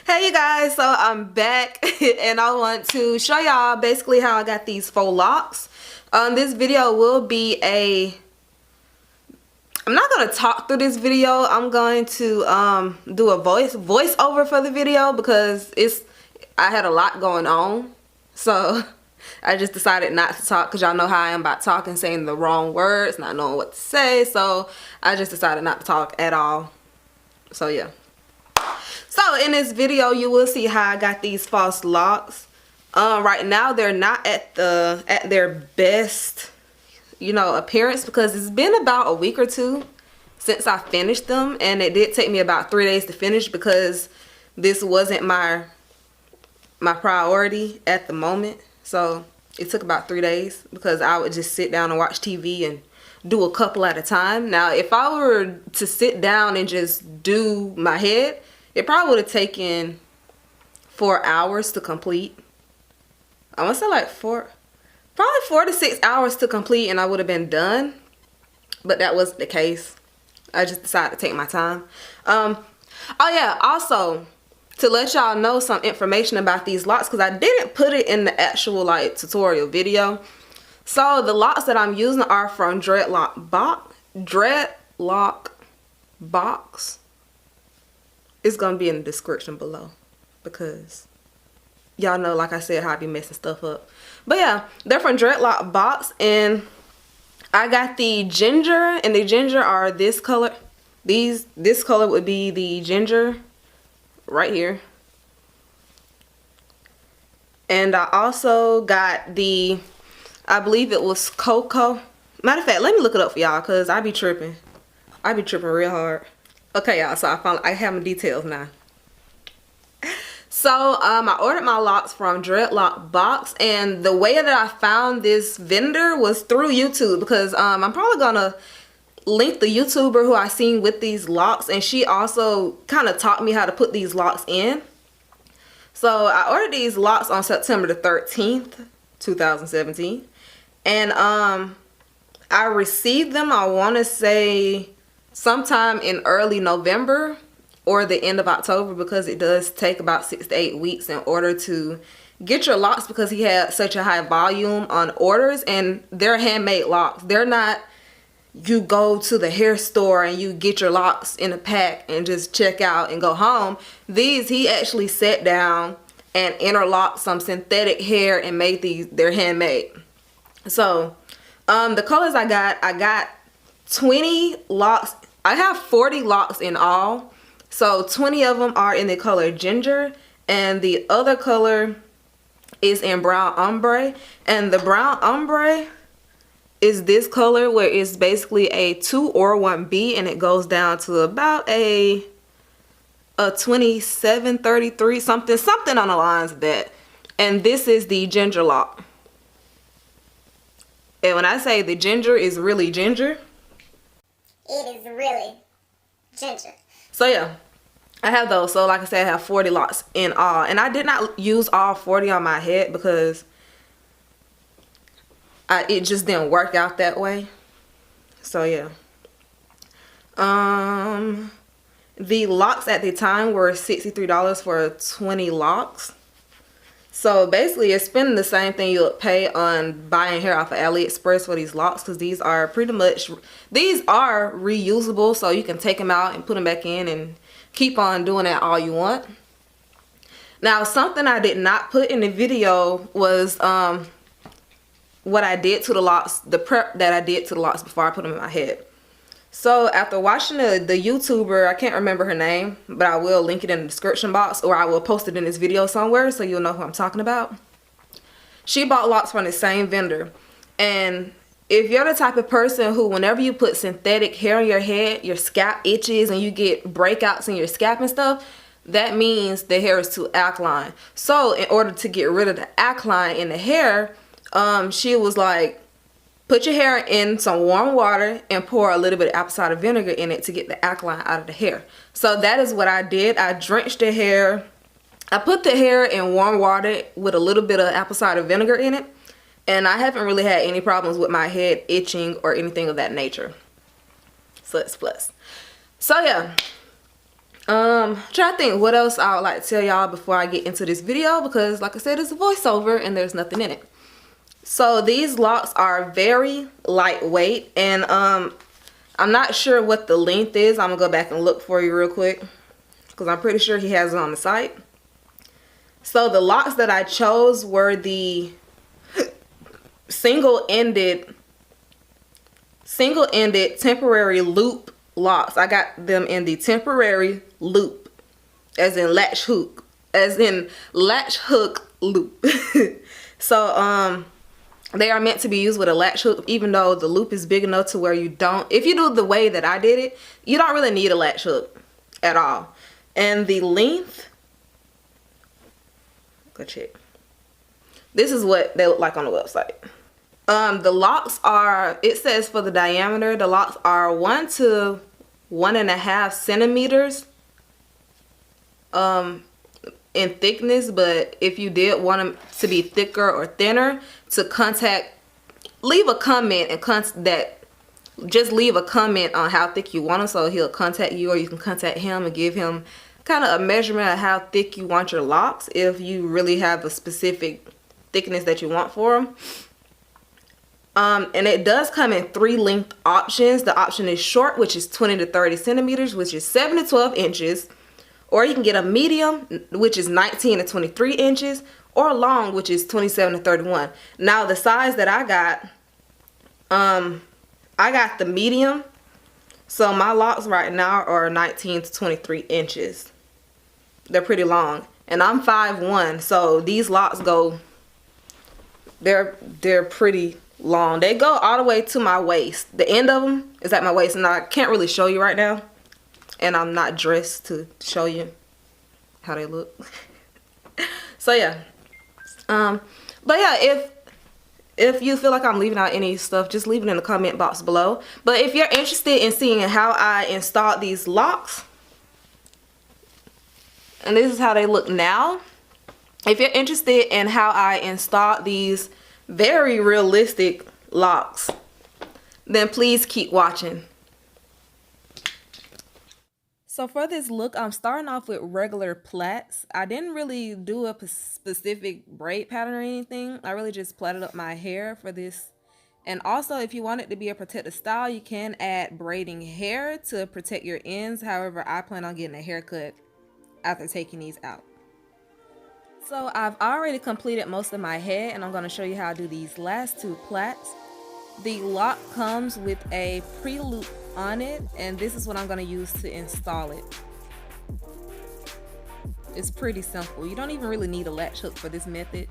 Hey you guys, so I'm back and I want to show y'all basically how I got these faux locks. This video will be I'm not going to talk through this video. I'm going to do a voiceover for the video because I had a lot going on. So I just decided not to talk because y'all know how I am about talking, saying the wrong words, not knowing what to say. So I just decided not to talk at all. So yeah. So in this video you will see how I got these false locks. Right now they're not at their best, you know, appearance because it's been about a week or two since I finished them, and it did take me about 3 days to finish because this wasn't my priority at the moment. So it took about 3 days because I would just sit down and watch TV and do a couple at a time. Now if I were to sit down and just do my head, it probably would have taken 4 hours to complete. I want to say like probably 4 to 6 hours to complete and I would have been done. But that wasn't the case. I just decided to take my time. Oh yeah, also to let y'all know some information about these locks because I didn't put it in the actual like tutorial video. So the locks that I'm using are from Dreadlock Box. It's gonna be in the description below because y'all know, like I said, how I be messing stuff up. But yeah, they're from Dreadlock Box and I got the ginger, and the ginger are this color. This color would be the ginger right here. And I also got the, I believe it was cocoa. Matter of fact, let me look it up for y'all because I be tripping. I be tripping real hard. Okay y'all, so I have my details now. So I ordered my locks from Dreadlock Box, and the way that I found this vendor was through YouTube because I'm probably gonna link the YouTuber who I seen with these locks, and she also kind of taught me how to put these locks in. So I ordered these locks on September the 13th, 2017, and I received them, I want to say sometime in early November or the end of October because it does take about 6 to 8 weeks in order to get your locks because he had such a high volume on orders, and they're handmade locks. They're not you go to the hair store and you get your locks in a pack and just check out and go home. These he actually sat down and interlocked some synthetic hair and made they're handmade. So the colors I got 20 locks. I have 40 locks in all. So 20 of them are in the color ginger, and the other color is in brown ombre. And the brown ombre is this color where it's basically a 2 or 1B, and it goes down to about a 2733, something on the lines of that. And this is the ginger lock. And when I say the ginger is really ginger, it is really ginger. So yeah, I have those. So like I said, I have 40 locks in all, and I did not use all 40 on my head because it just didn't work out that way. So yeah, the locks at the time were $63 for 20 locks. So basically it's spending the same thing you would pay on buying hair off of AliExpress for these locks, because these are reusable, so you can take them out and put them back in and keep on doing that all you want. Now something I did not put in the video was what I did to the locks, the prep that I did to the locks before I put them in my head. So after watching the YouTuber, I can't remember her name, but I will link it in the description box, or I will post it in this video somewhere so you'll know who I'm talking about. She bought locks from the same vendor. And if you're the type of person who whenever you put synthetic hair in your head, your scalp itches and you get breakouts in your scalp and stuff, that means the hair is too alkaline. So in order to get rid of the alkaline in the hair, she was like, put your hair in some warm water and pour a little bit of apple cider vinegar in it to get the alkaline out of the hair. So that is what I did. I drenched the hair. I put the hair in warm water with a little bit of apple cider vinegar in it. And I haven't really had any problems with my head itching or anything of that nature. So it's plus. So yeah. Try to think what else I would like to tell y'all before I get into this video, because like I said, it's a voiceover and there's nothing in it. So these locks are very lightweight, and I'm not sure what the length is. I'm gonna go back and look for you real quick, because I'm pretty sure he has it on the site. So the locks that I chose were the single-ended temporary loop locks. I got them in the temporary loop, as in latch hook loop. So they are meant to be used with a latch hook, even though the loop is big enough to where you don't, if you do the way that I did it, you don't really need a latch hook at all. And the length, go check. This is what they look like on the website. The locks are, it says for the diameter, the locks are 1 to 1.5 centimeters in thickness. But if you did want them to be thicker or thinner, leave a comment and just leave a comment on how thick you want them, so he'll contact you, or you can contact him and give him kind of a measurement of how thick you want your locks, if you really have a specific thickness that you want for them. And it does come in 3 length options. The option is short, which is 20 to 30 centimeters, which is 7 to 12 inches. Or you can get a medium, which is 19 to 23 inches. Or long, which is 27 to 31. Now the size that I got the medium. So my locks right now are 19 to 23 inches. They're pretty long. And I'm 5'1", so these locks go, they're pretty long. They go all the way to my waist. The end of them is at my waist, and I can't really show you right now. And I'm not dressed to show you how they look. So yeah. But yeah, if you feel like I'm leaving out any stuff, just leave it in the comment box below. But if you're interested in seeing how I installed these locks, and this is how they look now. If you're interested in how I installed these very realistic locks, then please keep watching. So for this look, I'm starting off with regular plaits. I didn't really do a specific braid pattern or anything. I really just plaited up my hair for this. And also, if you want it to be a protective style, you can add braiding hair to protect your ends. However, I plan on getting a haircut after taking these out. So I've already completed most of my head, and I'm going to show you how I do these last 2 plaits. The lock comes with a pre-loop on it, and this is what I'm going to use to install it. It's pretty simple. You don't even really need a latch hook for this method.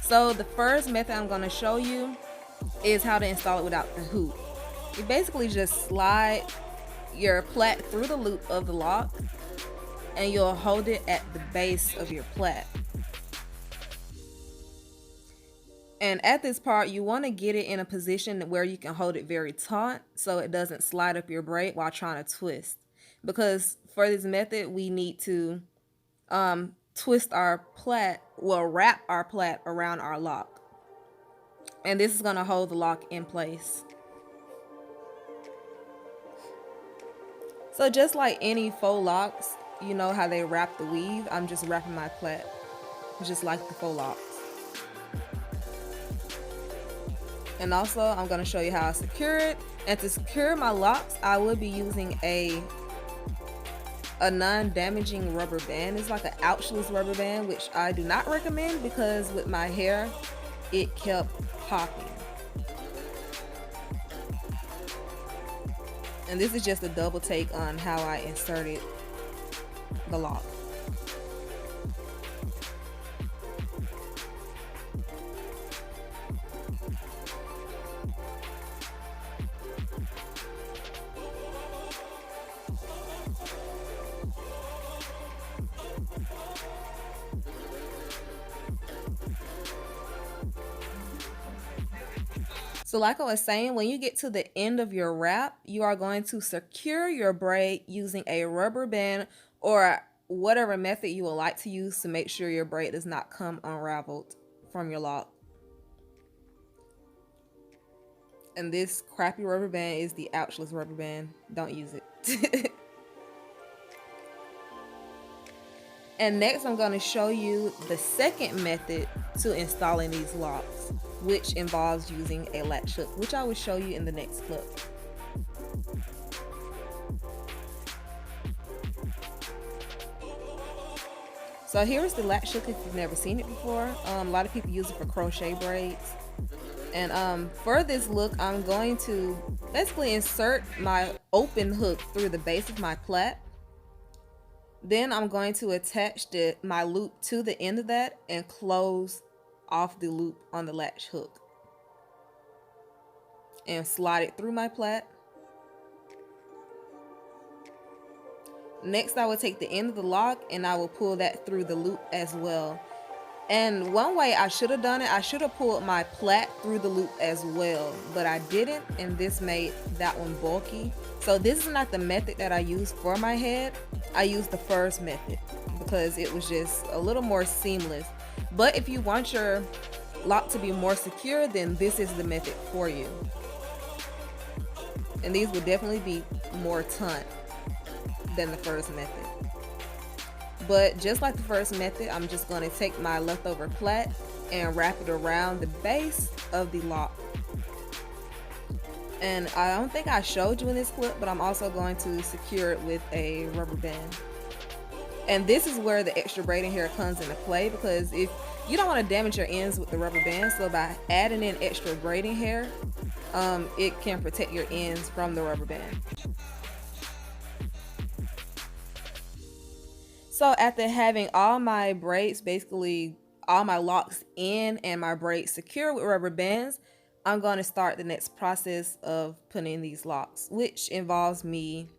So the first method I'm going to show you is how to install it without the hoop. You basically just slide your plait through the loop of the lock, and you'll hold it at the base of your plait. And at this part, you want to get it in a position where you can hold it very taut, so it doesn't slide up your braid while trying to twist. Because for this method, we need to twist our plait, wrap our plait around our lock. And this is going to hold the lock in place. So just like any faux locks, you know how they wrap the weave. I'm just wrapping my plait just like the faux locks. And also, I'm going to show you how I secure it. And to secure my locks, I will be using a non-damaging rubber band. It's like an ouchless rubber band, which I do not recommend because with my hair, it kept popping. And this is just a double take on how I inserted the lock. So like I was saying, when you get to the end of your wrap, you are going to secure your braid using a rubber band or whatever method you would like to use to make sure your braid does not come unraveled from your lock. And this crappy rubber band is the ouchless rubber band. Don't use it. And next I'm going to show you the second method to installing these locks, which involves using a latch hook, which I will show you in the next clip. So here's the latch hook if you've never seen it before. A lot of people use it for crochet braids. And for this look, I'm going to basically insert my open hook through the base of my plait. Then I'm going to attach my loop to the end of that and close off the loop on the latch hook. And slide it through my plait. Next, I will take the end of the lock and I will pull that through the loop as well. And one way I should have done it, I should have pulled my plait through the loop as well, but I didn't, and this made that one bulky. So this is not the method that I use for my head. I used the first method because it was just a little more seamless. But if you want your lock to be more secure, then this is the method for you. And these will definitely be more taut than the first method. But just like the first method, I'm just going to take my leftover plait and wrap it around the base of the lock. And I don't think I showed you in this clip, but I'm also going to secure it with a rubber band. And this is where the extra braiding hair comes into play, because if you don't want to damage your ends with the rubber band, so by adding in extra braiding hair, it can protect your ends from the rubber band. So after having all my braids, basically all my locks in and my braids secure with rubber bands, I'm going to start the next process of putting in these locks, which involves me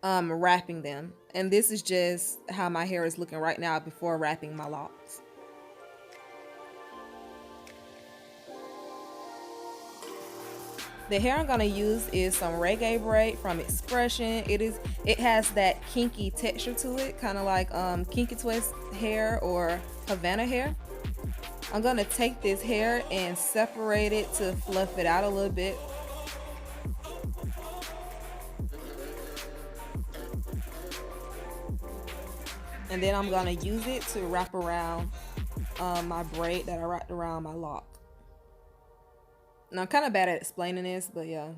wrapping them. And this is just how my hair is looking right now before wrapping my locks. The hair I'm going to use is some reggae braid from Expression. It has that kinky texture to it, kind of like kinky twist hair or Havana hair. I'm going to take this hair and separate it to fluff it out a little bit. And then I'm going to use it to wrap around my braid that I wrapped around my lock. Now, I'm kind of bad at explaining this, but yeah.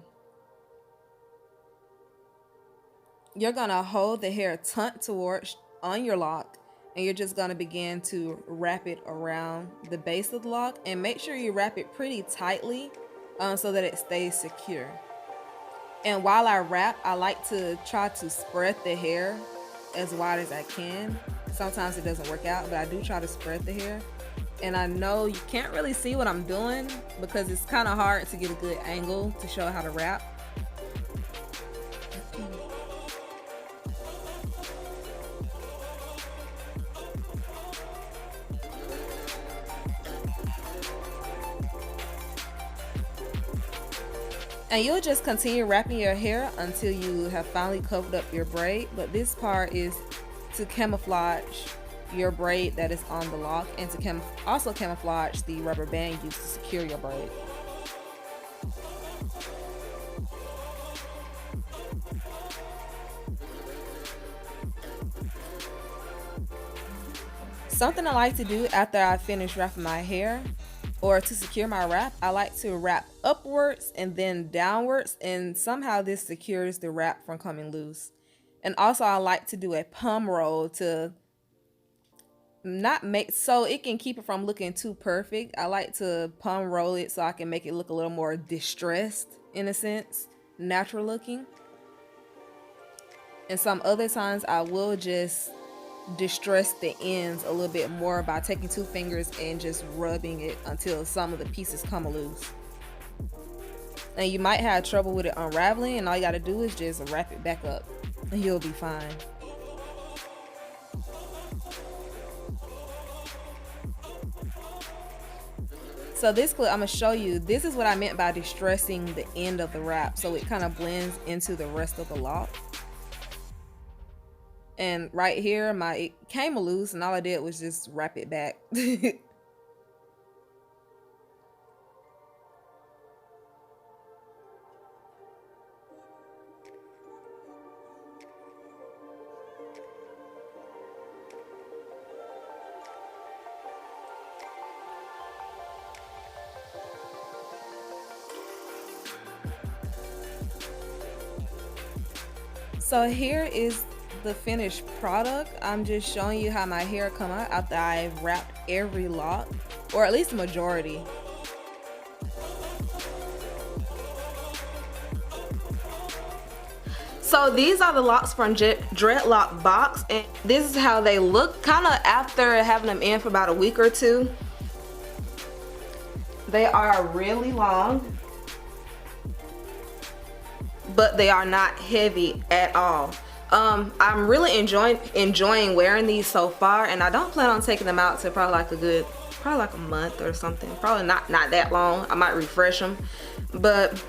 You're going to hold the hair tucked towards on your lock, and you're just going to begin to wrap it around the base of the lock, and make sure you wrap it pretty tightly so that it stays secure. And while I wrap, I like to try to spread the hair as wide as I can. Sometimes it doesn't work out, but I do try to spread the hair. And I know you can't really see what I'm doing because it's kind of hard to get a good angle to show how to wrap. And you'll just continue wrapping your hair until you have finally covered up your braid. But this part is to camouflage your braid that is on the lock, and to also camouflage the rubber band used to secure your braid. Something I like to do after I finish wrapping my hair, or to secure my wrap, I like to wrap upwards and then downwards, and somehow this secures the wrap from coming loose. And also I like to do a palm roll to so it can keep it from looking too perfect. I like to palm roll it so I can make it look a little more distressed, in a sense, natural looking. And some other times I will just distress the ends a little bit more by taking two fingers and just rubbing it until some of the pieces come loose. And you might have trouble with it unraveling, and all you got to do is just wrap it back up and you'll be fine. So this clip, I'm going to show you, this is what I meant by distressing the end of the wrap, so it kind of blends into the rest of the lock. And right here, it came loose, and all I did was just wrap it back. So here is the finished product. I'm just showing you how my hair come out after I wrapped every lock, or at least the majority. So these are the locks from Dreadlock Box, and this is how they look kind of after having them in for about a week or two. They are really long, but they are not heavy at all. I'm really enjoying wearing these so far, and I don't plan on taking them out to probably like a month or something. Probably not that long. I might refresh them, but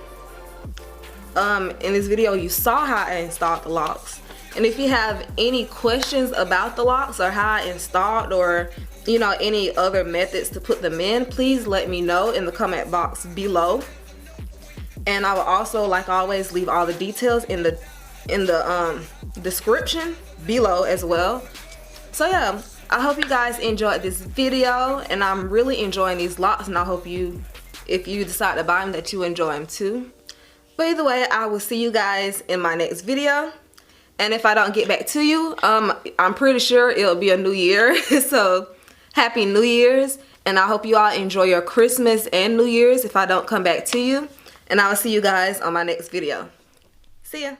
in this video you saw how I installed the locks, and if you have any questions about the locks or how I installed, or you know, any other methods to put them in, please let me know in the comment box below. And I will also, like always, leave all the details in the description below as well. So yeah, I hope you guys enjoyed this video, and I'm really enjoying these locks, and I hope if you decide to buy them, that you enjoy them too. But either way, I will see you guys in my next video. And if I don't get back to you, I'm pretty sure it'll be a new year. So happy New Year's, and I hope you all enjoy your Christmas and New Year's if I don't come back to you. And I will see you guys on my next video. See ya.